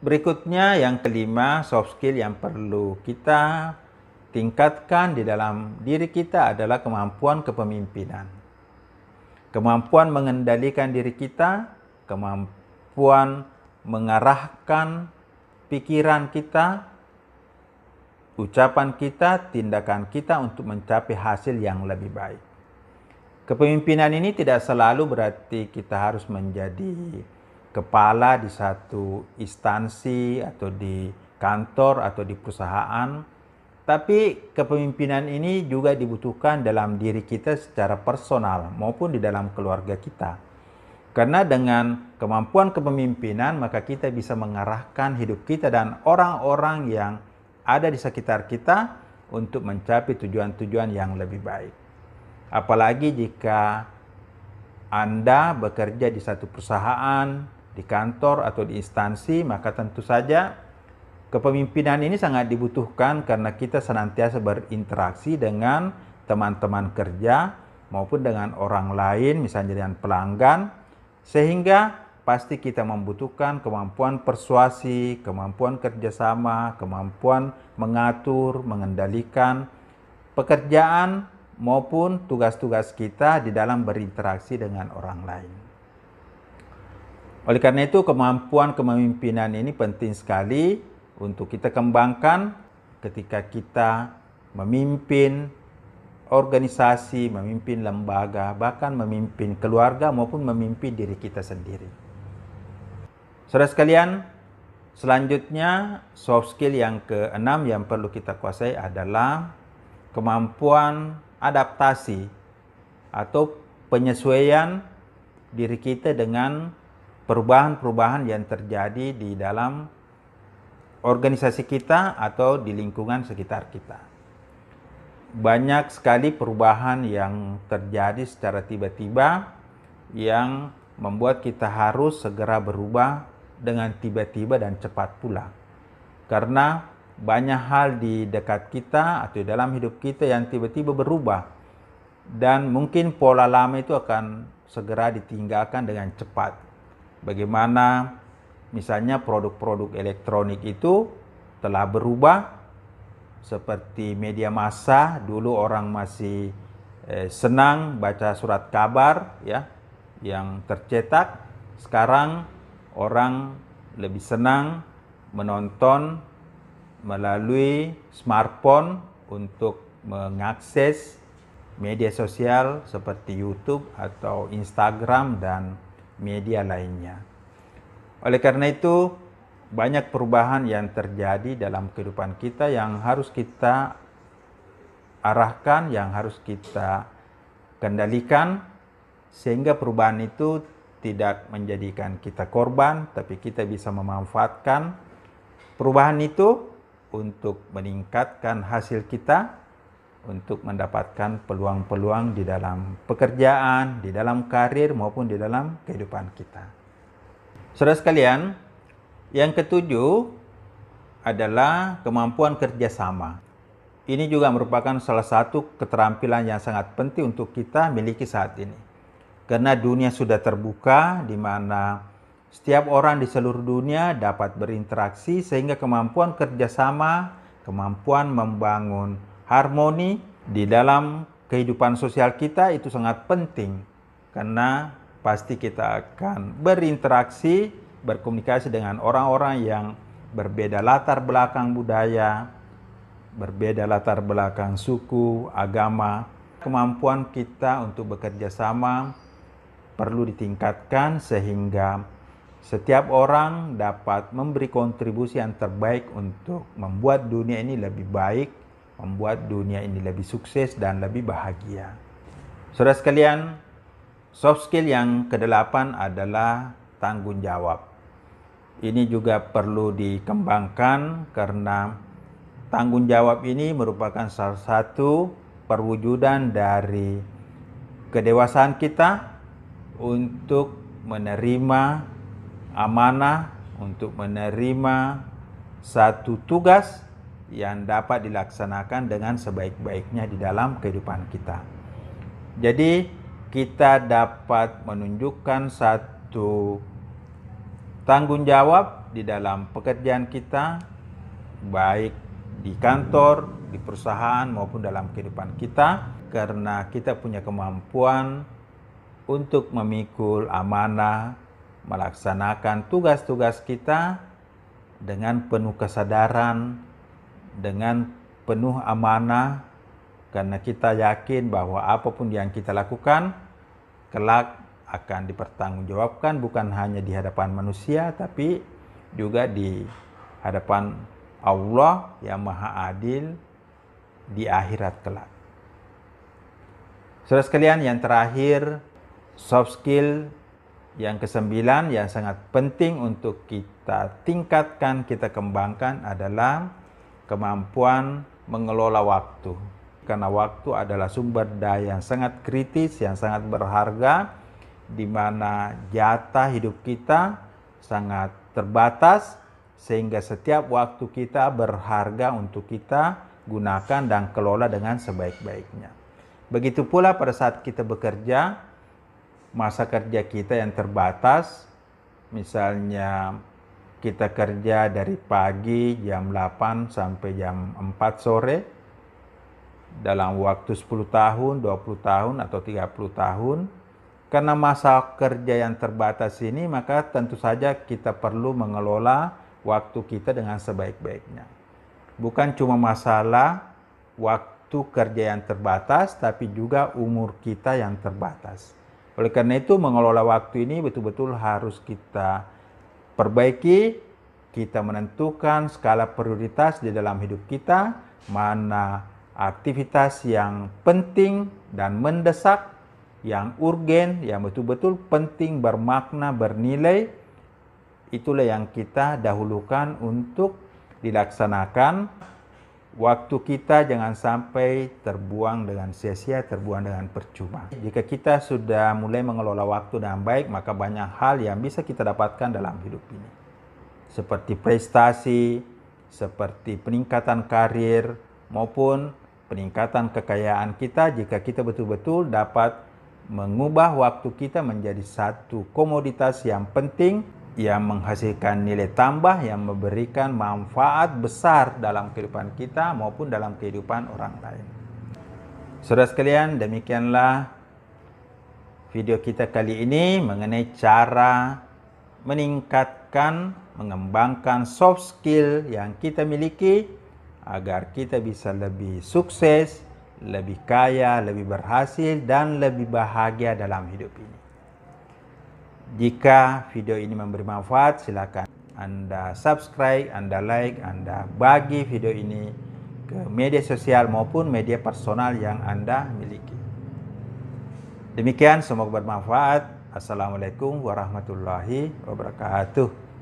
Berikutnya yang kelima, soft skill yang perlu kita tingkatkan di dalam diri kita adalah kemampuan kepemimpinan. Kemampuan mengendalikan diri kita, kemampuan mengarahkan pikiran kita, ucapan kita, tindakan kita untuk mencapai hasil yang lebih baik. Kepemimpinan ini tidak selalu berarti kita harus menjadi kepala di satu instansi atau di kantor atau di perusahaan. Tapi kepemimpinan ini juga dibutuhkan dalam diri kita secara personal maupun di dalam keluarga kita. Karena dengan kemampuan kepemimpinan maka kita bisa mengarahkan hidup kita dan orang-orang yang ada di sekitar kita untuk mencapai tujuan-tujuan yang lebih baik. Apalagi jika Anda bekerja di satu perusahaan, di kantor atau di instansi, maka tentu saja kepemimpinan ini sangat dibutuhkan karena kita senantiasa berinteraksi dengan teman-teman kerja maupun dengan orang lain, misalnya dengan pelanggan, sehingga pasti kita membutuhkan kemampuan persuasi, kemampuan kerjasama, kemampuan mengatur, mengendalikan pekerjaan maupun tugas-tugas kita di dalam berinteraksi dengan orang lain. Oleh karena itu, kemampuan kepemimpinan ini penting sekali untuk kita kembangkan ketika kita memimpin organisasi, memimpin lembaga, bahkan memimpin keluarga maupun memimpin diri kita sendiri. Saudara sekalian, selanjutnya soft skill yang keenam yang perlu kita kuasai adalah kemampuan adaptasi atau penyesuaian diri kita dengan perubahan-perubahan yang terjadi di dalam organisasi kita atau di lingkungan sekitar kita. Banyak sekali perubahan yang terjadi secara tiba-tiba yang membuat kita harus segera berubah dengan tiba-tiba dan cepat pula. Karena banyak hal di dekat kita atau di dalam hidup kita yang tiba-tiba berubah dan mungkin pola lama itu akan segera ditinggalkan dengan cepat. Bagaimana misalnya produk-produk elektronik itu telah berubah seperti media massa. Dulu orang masih senang baca surat kabar ya yang tercetak. Sekarang orang lebih senang menonton melalui smartphone untuk mengakses media sosial seperti YouTube atau Instagram dan media lainnya. Oleh karena itu, banyak perubahan yang terjadi dalam kehidupan kita yang harus kita arahkan, yang harus kita kendalikan, sehingga perubahan itu tidak menjadikan kita korban, tapi kita bisa memanfaatkan perubahan itu untuk meningkatkan hasil kita, untuk mendapatkan peluang-peluang di dalam pekerjaan, di dalam karir maupun di dalam kehidupan kita. Saudara sekalian, yang ketujuh adalah kemampuan kerjasama. Ini juga merupakan salah satu keterampilan yang sangat penting untuk kita miliki saat ini. Karena dunia sudah terbuka di mana setiap orang di seluruh dunia dapat berinteraksi sehingga kemampuan kerjasama, kemampuan membangun harmoni di dalam kehidupan sosial kita itu sangat penting. Karena pasti kita akan berinteraksi, berkomunikasi dengan orang-orang yang berbeda latar belakang budaya, berbeda latar belakang suku, agama. Kemampuan kita untuk bekerja sama perlu ditingkatkan sehingga setiap orang dapat memberi kontribusi yang terbaik untuk membuat dunia ini lebih baik, membuat dunia ini lebih sukses dan lebih bahagia. Saudara sekalian, soft skill yang kedelapan adalah tanggung jawab. Ini juga perlu dikembangkan karena tanggung jawab ini merupakan salah satu perwujudan dari kedewasaan kita untuk menerima amanah, untuk menerima satu tugas yang dapat dilaksanakan dengan sebaik-baiknya di dalam kehidupan kita. Jadi kita dapat menunjukkan satu tanggung jawab di dalam pekerjaan kita, baik di kantor, di perusahaan maupun dalam kehidupan kita, karena kita punya kemampuan untuk memikul amanah, melaksanakan tugas-tugas kita dengan penuh kesadaran, dengan penuh amanah, karena kita yakin bahwa apapun yang kita lakukan kelak akan dipertanggungjawabkan bukan hanya di hadapan manusia tapi juga di hadapan Allah yang Maha Adil di akhirat kelak. Saudara sekalian, yang terakhir, soft skill yang ke-9 yang sangat penting untuk kita tingkatkan, kita kembangkan adalah kemampuan mengelola waktu. Karena waktu adalah sumber daya yang sangat kritis, yang sangat berharga, di mana jatah hidup kita sangat terbatas, sehingga setiap waktu kita berharga untuk kita gunakan dan kelola dengan sebaik-baiknya. Begitu pula pada saat kita bekerja, masa kerja kita yang terbatas, misalnya kita kerja dari pagi jam 8 sampai jam 4 sore, dalam waktu 10 tahun, 20 tahun, atau 30 tahun. Karena masa kerja yang terbatas ini, maka tentu saja kita perlu mengelola waktu kita dengan sebaik-baiknya. Bukan cuma masalah waktu kerja yang terbatas, tapi juga umur kita yang terbatas. Oleh karena itu, mengelola waktu ini betul-betul harus kita perbaiki, kita menentukan skala prioritas di dalam hidup kita, mana aktivitas yang penting dan mendesak, yang urgen, yang betul-betul penting, bermakna, bernilai, itulah yang kita dahulukan untuk dilaksanakan. Waktu kita jangan sampai terbuang dengan sia-sia, terbuang dengan percuma. Jika kita sudah mulai mengelola waktu dengan baik, maka banyak hal yang bisa kita dapatkan dalam hidup ini. Seperti prestasi, seperti peningkatan karir, maupun peningkatan kekayaan kita jika kita betul-betul dapat mengubah waktu kita menjadi satu komoditas yang penting, yang menghasilkan nilai tambah, yang memberikan manfaat besar dalam kehidupan kita maupun dalam kehidupan orang lain. Saudara sekalian, demikianlah video kita kali ini mengenai cara meningkatkan, mengembangkan soft skill yang kita miliki agar kita bisa lebih sukses, lebih kaya, lebih berhasil, dan lebih bahagia dalam hidup ini. Jika video ini memberi manfaat, silakan Anda subscribe, Anda like, Anda bagi video ini ke media sosial maupun media personal yang Anda miliki. Demikian, semoga bermanfaat. Assalamualaikum warahmatullahi wabarakatuh.